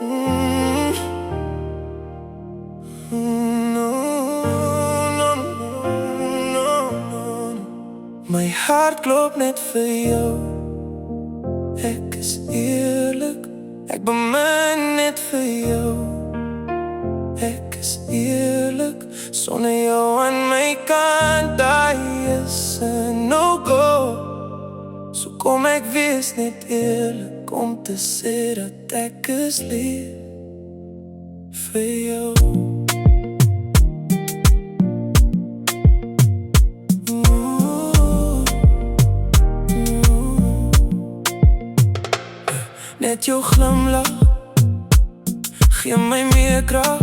Mm. No, no, no, no. My hart klop net vir jou. Ek is eerlik, ek bemin net vir jou. Ek is eerlik, sonder jou aan my kant, daai is 'n no-go. So kom ek wees net eerlik om te sê dat ek is lief vir jou. Net jou glimlach gee my meer krag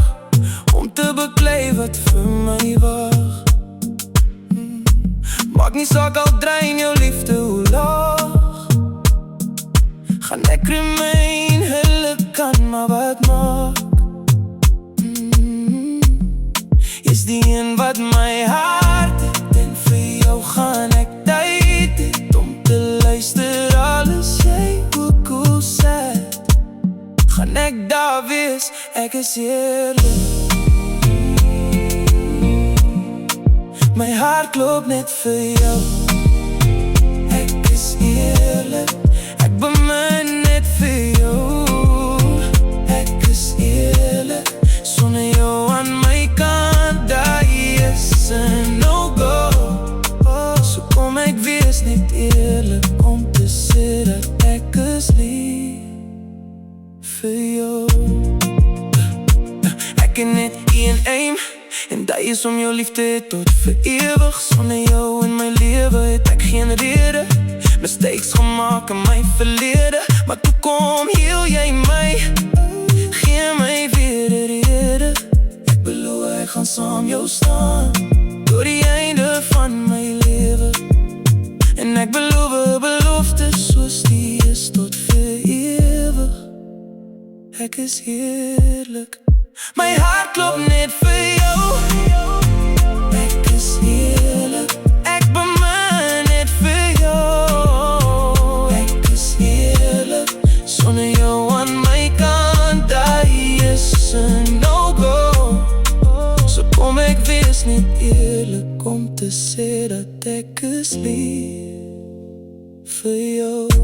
om te beklei wat vir my wag. Maak nie saak al drein jou liefde hoe laag, gaan ek remain, hulle kan maar wat maak. Is die een wat my hart het, en vir jou gaan ek tyd het om te luister alles jy ook hoe sê. Gaan ek daar wees, ek is eerlik. My hart klop net vir jou. Ek is eerlik, ek bemin net vir jou. Ek is eerlik, sonder jou aan my kant, daai is 'n no-go. So kom ek wees net eerlik om te sê dat ek is lief vir jou. Ek het net een aim, en dat is om jou liefde tot vir ewig. Sonder jou in my lewe het ek geen rede, mistakes gemaak in my verlede. Maar toe kom heel jy my, gee my weer 'n rede. Ek beloof ek gaan saam jou staan, tot die einde van my lewe. En ek beloof 'n belofte soos die is tot vir ewig. Ek is eerlik, my hart klop net vir jou. Ek is eerlik, ek bemin net vir jou. Ek is eerlik, sonder jou aan my kant, daai is 'n no-go. So kom ek wees net eerlik om te sê dat ek is lief vir jou.